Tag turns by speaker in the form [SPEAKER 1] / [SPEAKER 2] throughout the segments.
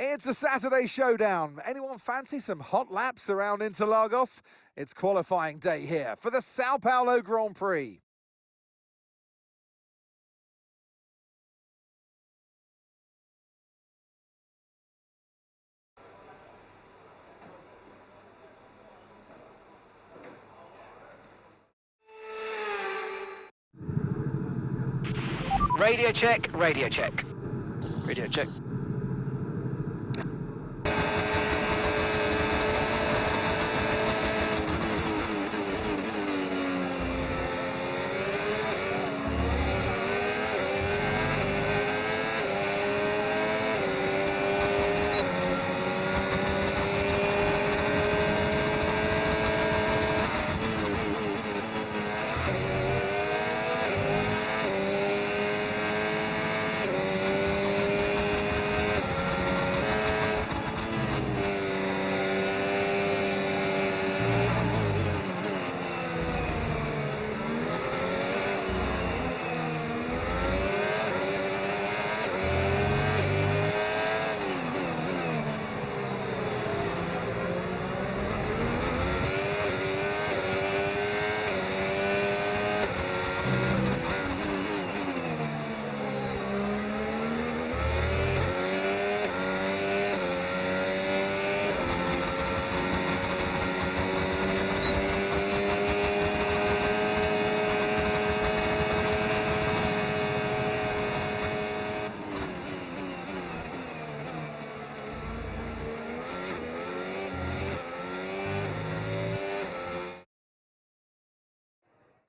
[SPEAKER 1] It's a Saturday showdown. Anyone fancy some hot laps around Interlagos? It's qualifying day here for the Sao Paulo Grand Prix.
[SPEAKER 2] Radio check, radio check.
[SPEAKER 3] Radio check.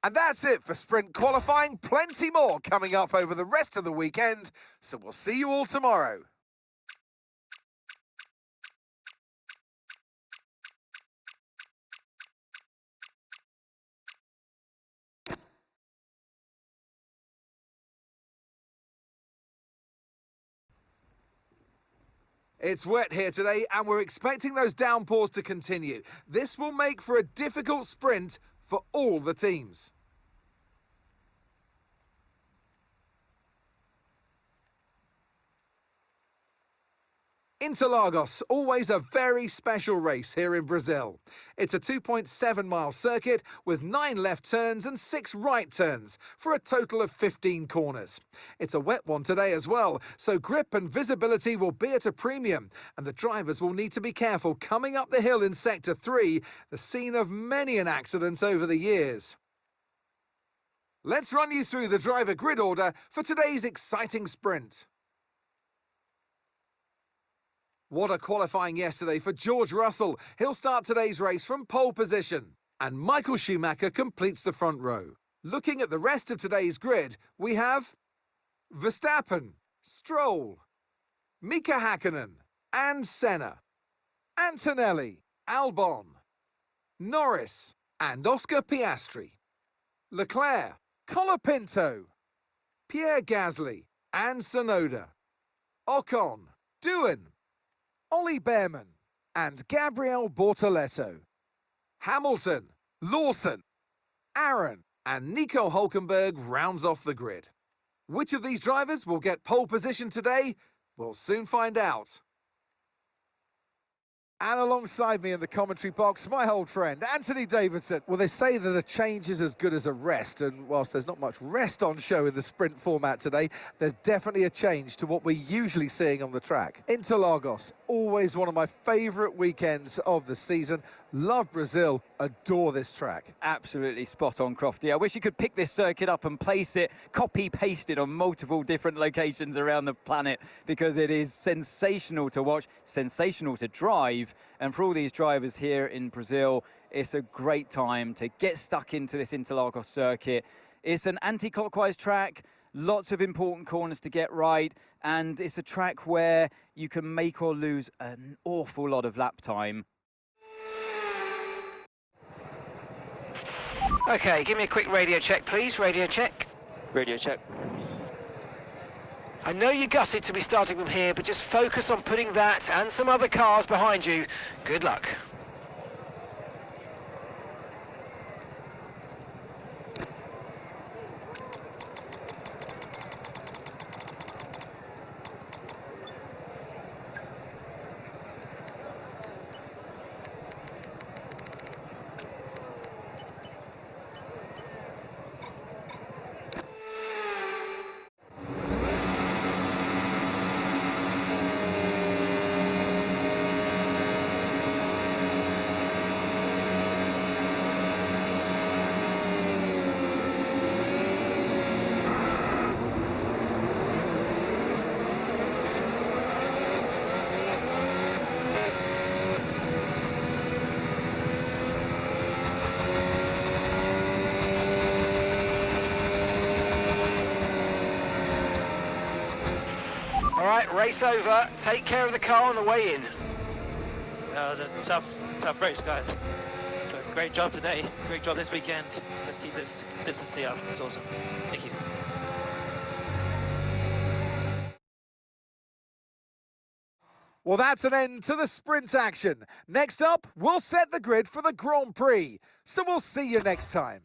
[SPEAKER 1] And that's it for sprint qualifying. Plenty more coming up over the rest of the weekend. So we'll see you all tomorrow. It's wet here today and we're expecting those downpours to continue. This will make for a difficult sprint for all the teams. Interlagos, always a very special race here in Brazil. It's a 2.7-mile circuit with 9 left turns and 6 right turns for a total of 15 corners. It's a wet one today as well, so grip and visibility will be at a premium, and the drivers will need to be careful coming up the hill in Sector 3, the scene of many an accident over the years. Let's run you through the driver grid order for today's exciting sprint. What a qualifying yesterday for George Russell. He'll start today's race from pole position. And Michael Schumacher completes the front row. Looking at the rest of today's grid, we have Verstappen, Stroll, Mika Häkkinen, and Senna, Antonelli, Albon, Norris, and Oscar Piastri, Leclerc, Colapinto, Pierre Gasly, and Tsunoda, Ocon, Doohan, Ollie Behrman, and Gabriel Bortoleto, Hamilton, Lawson, Aaron, and Nico Hülkenberg rounds off the grid. Which of these drivers will get pole position today? We'll soon find out. And alongside me in the commentary box, my old friend, Anthony Davidson. Well, they say that a change is as good as a rest, and whilst there's not much rest on show in the sprint format today, there's definitely a change to what we're usually seeing on the track. Interlagos, always one of my favourite weekends of the season. Love Brazil, adore this track.
[SPEAKER 4] Absolutely spot on, Crofty. I wish you could pick this circuit up and place it, copy-paste it on multiple different locations around the planet, because it is sensational to watch, sensational to drive. And for all these drivers here in Brazil, it's a great time to get stuck into this Interlagos circuit. It's an anti-clockwise track, lots of important corners to get right, and it's a track where you can make or lose an awful lot of lap time.
[SPEAKER 2] Okay, give me a quick radio check, please. Radio check.
[SPEAKER 3] Radio check.
[SPEAKER 2] I know you got it to be starting from here, but just focus on putting that and some other cars behind you. Good luck. All right, race over. Take care of the car on the way in.
[SPEAKER 3] It was a tough race, guys. But great job today. Great job this weekend. Let's keep this consistency up. It's awesome. Thank you.
[SPEAKER 1] Well, that's an end to the sprint action. Next up, we'll set the grid for the Grand Prix. So we'll see you next time.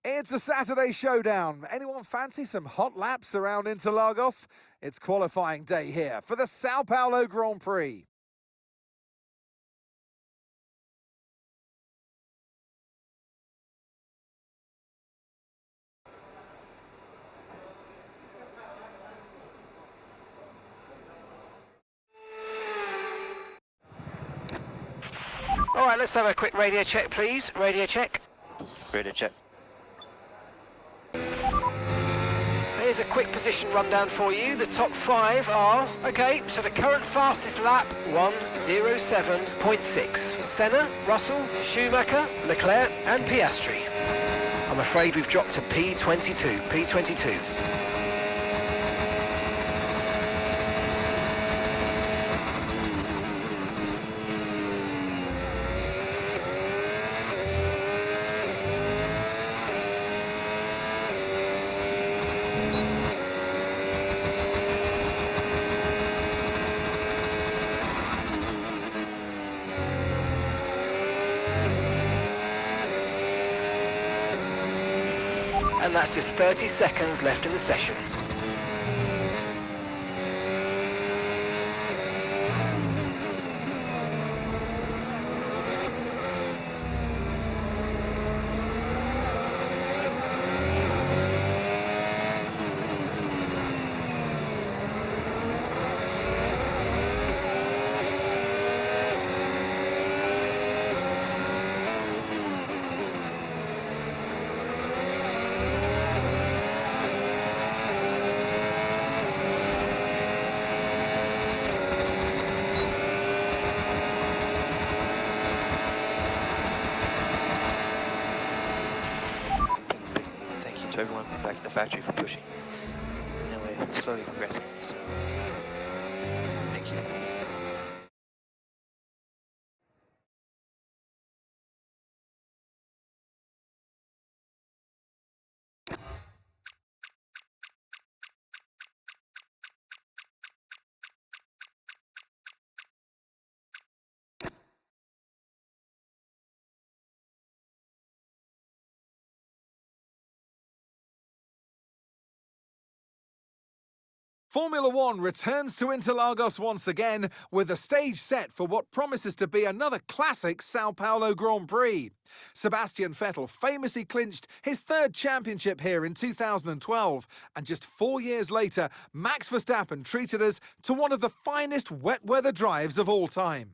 [SPEAKER 1] It's a Saturday showdown. Anyone fancy some hot laps around Interlagos? It's qualifying day here for the Sao Paulo Grand Prix.
[SPEAKER 2] All right, let's have a quick radio check, please. Radio check.
[SPEAKER 3] Radio check.
[SPEAKER 2] Here's a quick position rundown for you. The top 5 are, okay, so the current fastest lap, 1:07.6. Senna, Russell, Schumacher, Leclerc and Piastri. I'm afraid we've dropped to P22. And that's just 30 seconds left in the session.
[SPEAKER 3] back to the factory for pushing, and we're slowly progressing. So, thank you.
[SPEAKER 1] Formula One returns to Interlagos once again with the stage set for what promises to be another classic Sao Paulo Grand Prix. Sebastian Vettel famously clinched his third championship here in 2012, and just 4 years later, Max Verstappen treated us to one of the finest wet weather drives of all time.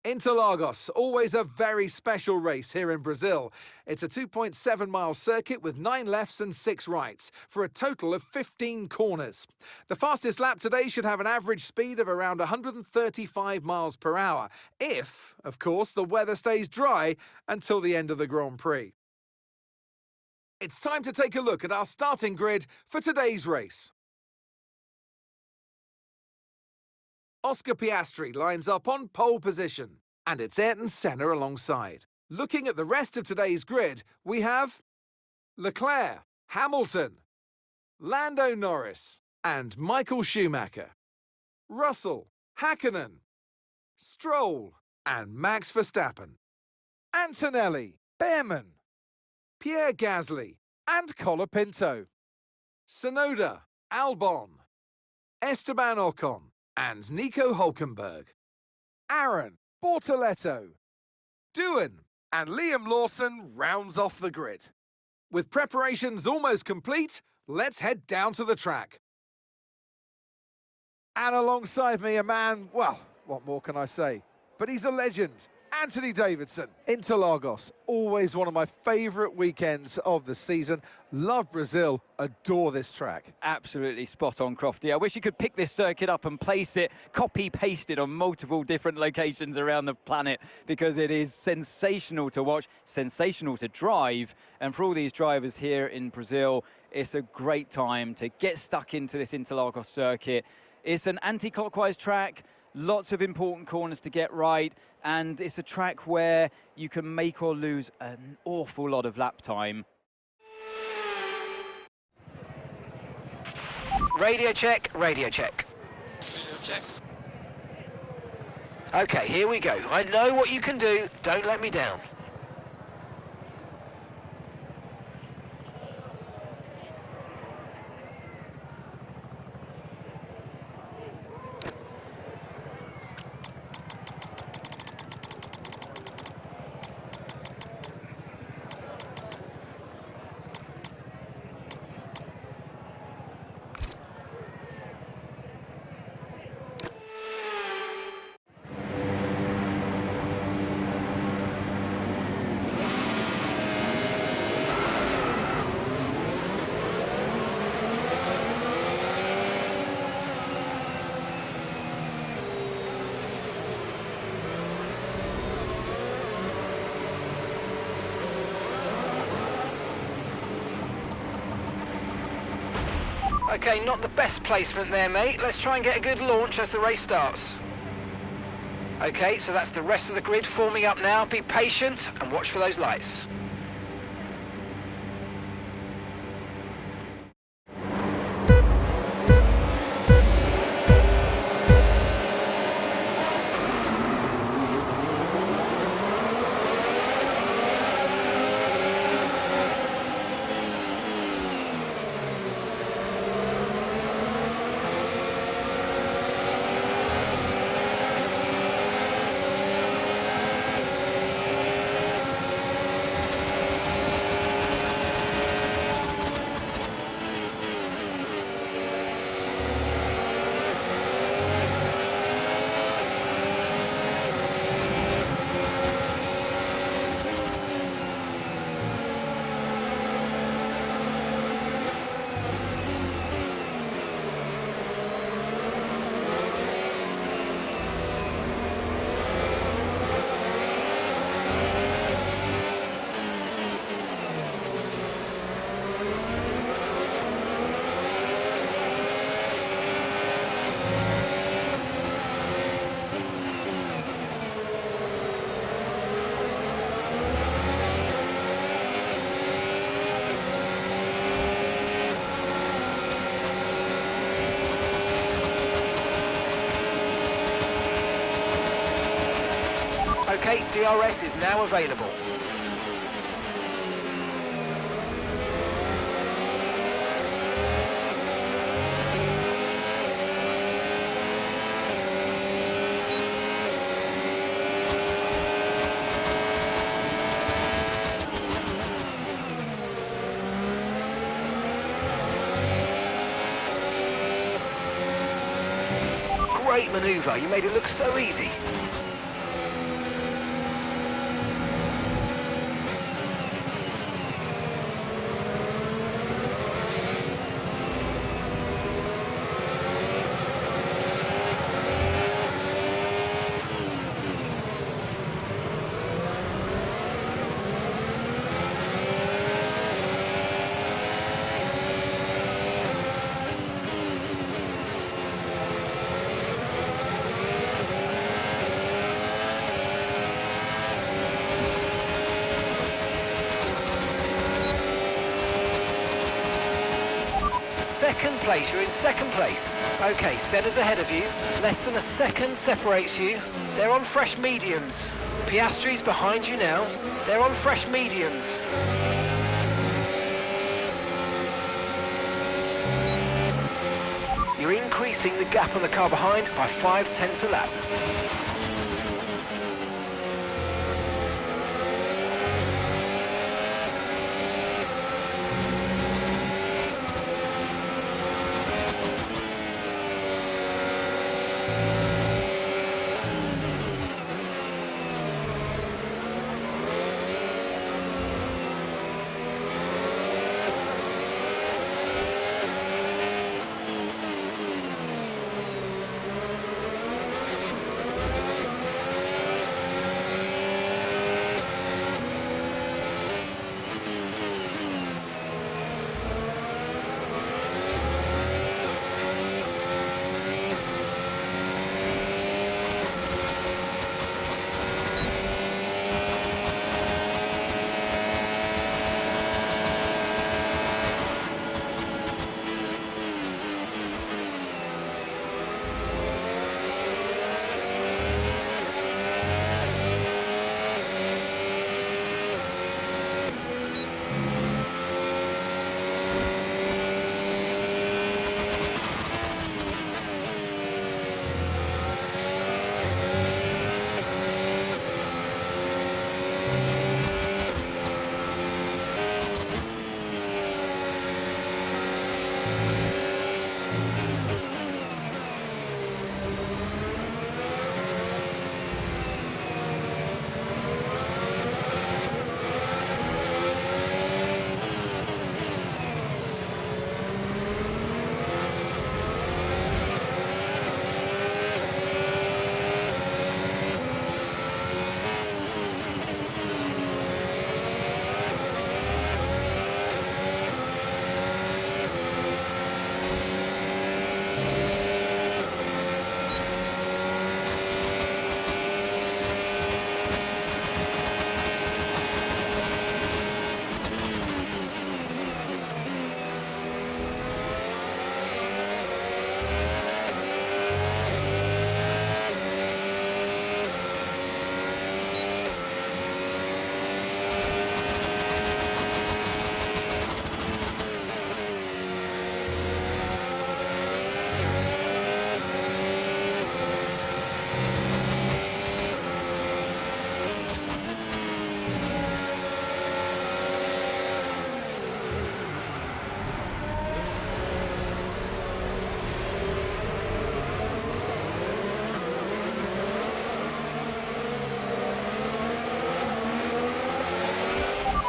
[SPEAKER 1] Interlagos, always a very special race here in Brazil. It's a 2.7-mile circuit with 9 lefts and 6 rights, for a total of 15 corners. The fastest lap today should have an average speed of around 135 miles per hour, if, of course, the weather stays dry until the end of the Grand Prix. It's time to take a look at our starting grid for today's race. Oscar Piastri lines up on pole position, and it's Ayrton Senna alongside. Looking at the rest of today's grid, we have Leclerc, Hamilton, Lando Norris, and Michael Schumacher, Russell, Häkkinen, Stroll, and Max Verstappen, Antonelli, Behrman, Pierre Gasly, and Colapinto, Tsunoda, Albon, Esteban Ocon, and Nico Hülkenberg, Aaron, Bortoletto, Doohan, and Liam Lawson rounds off the grid. With preparations almost complete, let's head down to the track. And alongside me, a man, well, what more can I say? But he's a legend, Anthony Davidson. Interlagos, always one of my favourite weekends of the season. Love Brazil, adore this track.
[SPEAKER 4] Absolutely spot on, Crofty. I wish you could pick this circuit up and place it, copy-paste it on multiple different locations around the planet, because it is sensational to watch, sensational to drive. And for all these drivers here in Brazil, it's a great time to get stuck into this Interlagos circuit. It's an anti-clockwise track, lots of important corners to get right, and it's a track where you can make or lose an awful lot of lap time.
[SPEAKER 2] Radio check, radio check.
[SPEAKER 3] Check.
[SPEAKER 2] Okay, here we go. I know what you can do. Don't let me down. Okay, not the best placement there, mate. Let's try and get a good launch as the race starts. Okay, so that's the rest of the grid forming up now. Be patient and watch for those lights. Okay, DRS is now available. Great manoeuvre, you made it look so easy. Second place, you're in second place. Okay, Senna's ahead of you. Less than a second separates you. They're on fresh mediums. Piastri's behind you now. They're on fresh mediums. You're increasing the gap on the car behind by 5/10 a lap.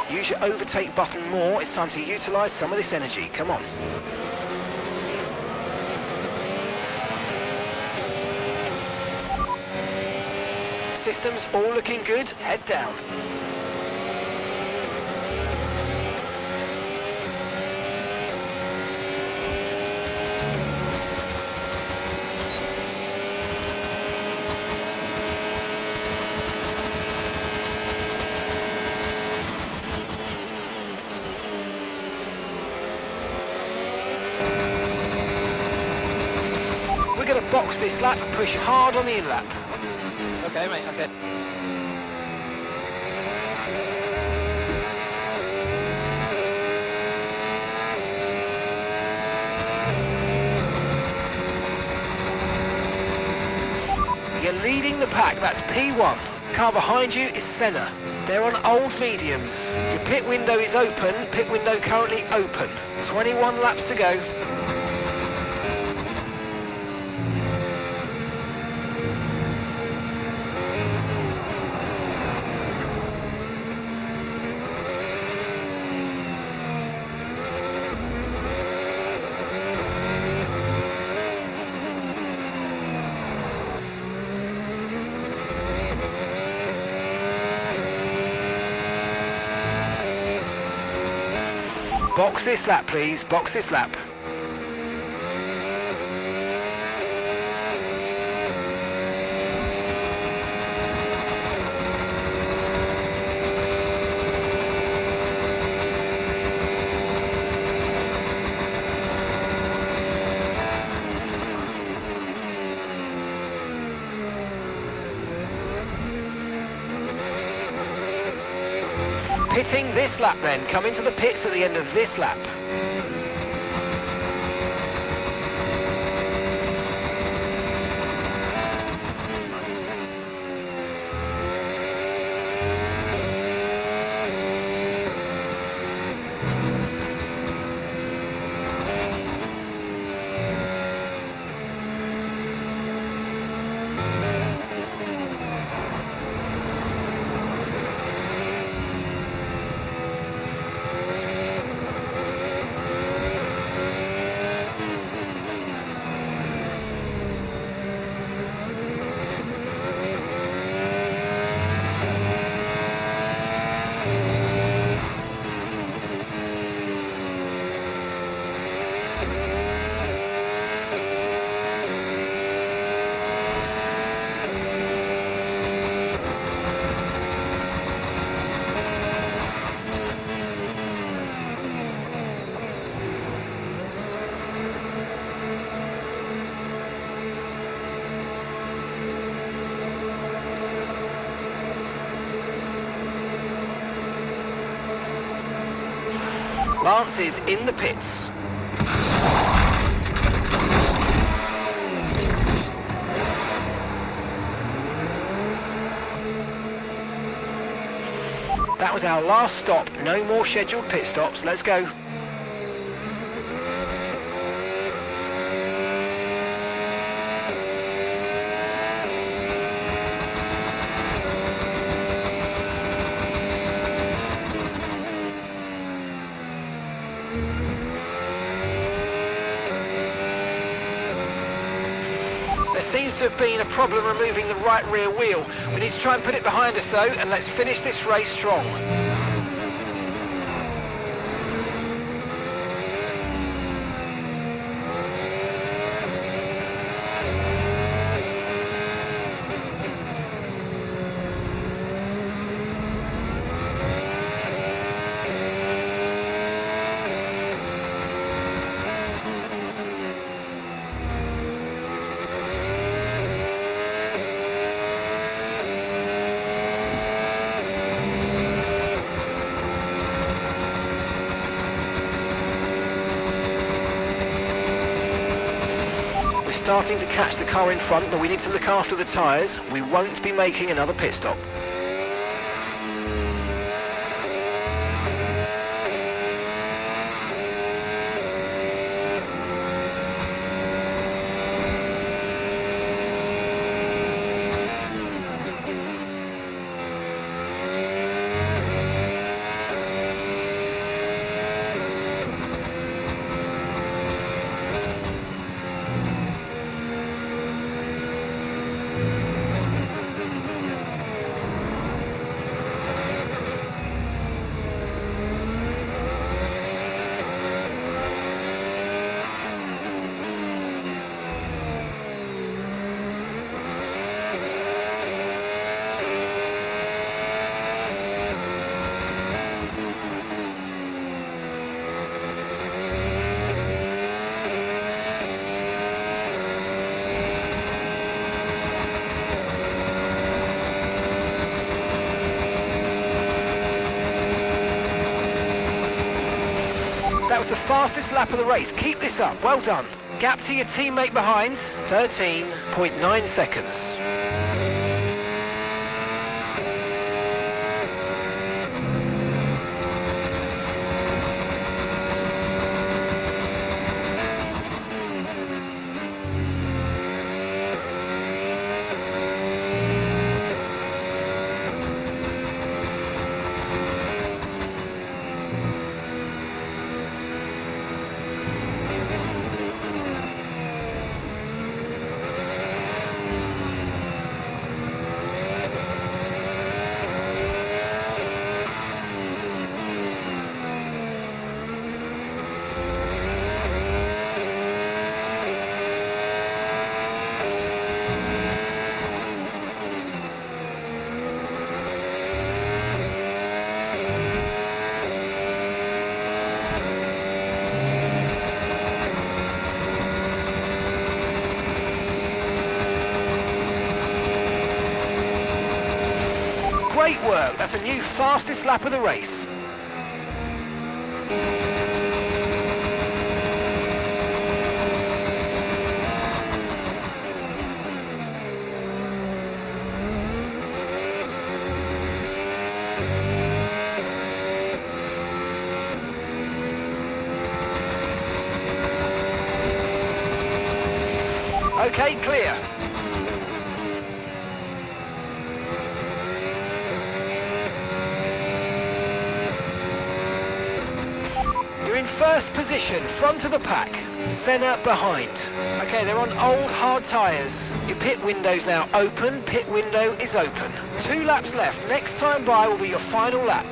[SPEAKER 2] Use your overtake button more. It's time to utilise some of this energy. Come on. Systems all looking good. Head down. We're going to box this lap and push hard on the in lap.
[SPEAKER 3] Okay, mate, okay.
[SPEAKER 2] You're leading the pack, that's P1. Car behind you is Senna. They're on old mediums. Your pit window is open, pit window currently open. 21 laps to go. Box this lap, please. Box this lap. Pitting this lap then. Come into the pits at the end of this lap. Lance is in the pits. That was our last stop. No more scheduled pit stops. Let's go. There seems to have been a problem removing the right rear wheel. We need to try and put it behind us though, and let's finish this race strong. Starting to catch the car in front, but we need to look after the tyres. We won't be making another pit stop. That was the fastest lap of the race. Keep this up. Well done. Gap to your teammate behind, 13.9 seconds. Great work. That's a new fastest lap of the race. Okay, clear. You're in first position, front of the pack. Senna behind. Okay, they're on old hard tyres. Your pit window's now open. Pit window is open. 2 laps left. Next time by will be your final lap.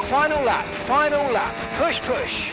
[SPEAKER 2] Final lap, final lap. Push, push.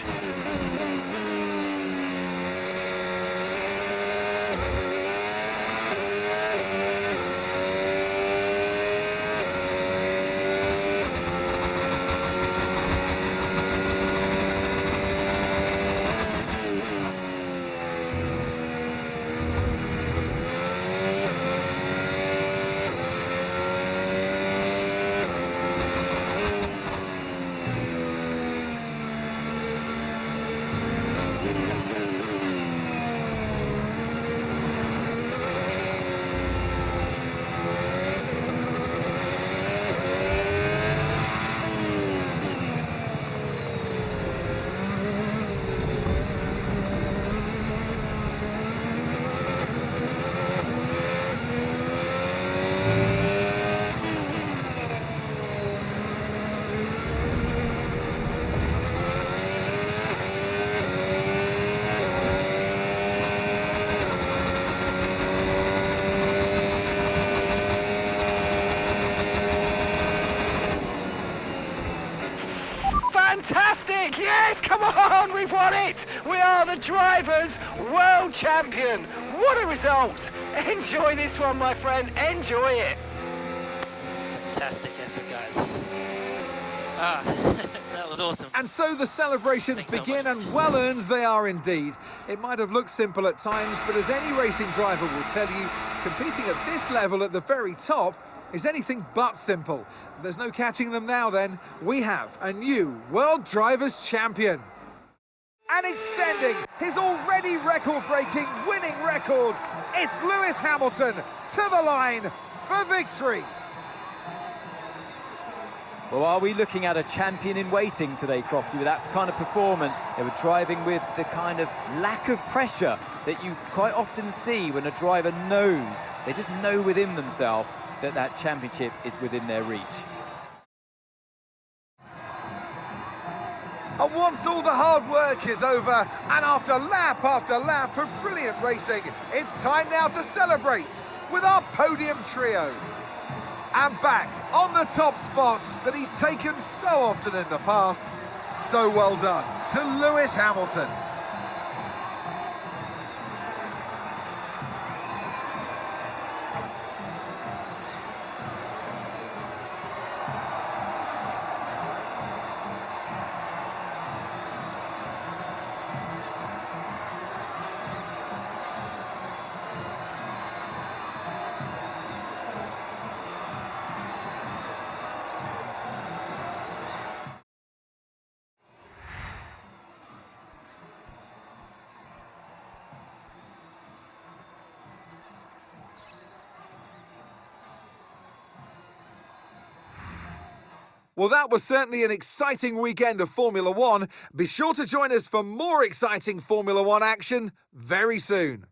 [SPEAKER 2] Fantastic! Yes, come on, we've won it! We are the drivers' world champion! What a result! Enjoy this one, my friend, enjoy it!
[SPEAKER 3] Fantastic effort, guys. That was awesome.
[SPEAKER 1] And so the celebrations
[SPEAKER 3] Thanks so
[SPEAKER 1] begin,
[SPEAKER 3] much.
[SPEAKER 1] and well earned they are indeed. It might have looked simple at times, but as any racing driver will tell you, competing at this level at the very top is anything but simple. There's no catching them now then. We have a new World Drivers' Champion. And extending his already record-breaking winning record, it's Lewis Hamilton to the line for victory.
[SPEAKER 4] Well, are we looking at a champion in waiting today, Crofty, with that kind of performance? They were driving with the kind of lack of pressure that you quite often see when a driver knows, they just know within themselves that that championship is within their reach.
[SPEAKER 1] And once all the hard work is over, and after lap of brilliant racing, it's time now to celebrate with our podium trio. And back on the top spots that he's taken so often in the past, so well done to Lewis Hamilton. Well, that was certainly an exciting weekend of Formula One. Be sure to join us for more exciting Formula One action very soon.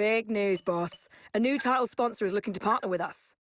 [SPEAKER 5] Big news, boss. A new title sponsor is looking to partner with us.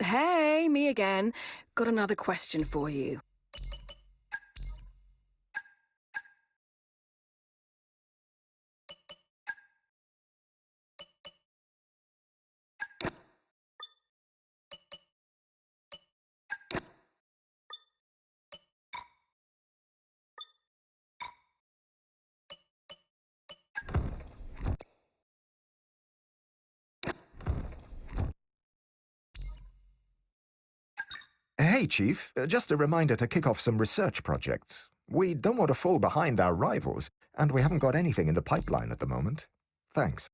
[SPEAKER 5] Hey, me again. Got another question for you.
[SPEAKER 6] Hey, Chief. Just a reminder to kick off some research projects. We don't want to fall behind our rivals, and we haven't got anything in the pipeline at the moment. Thanks.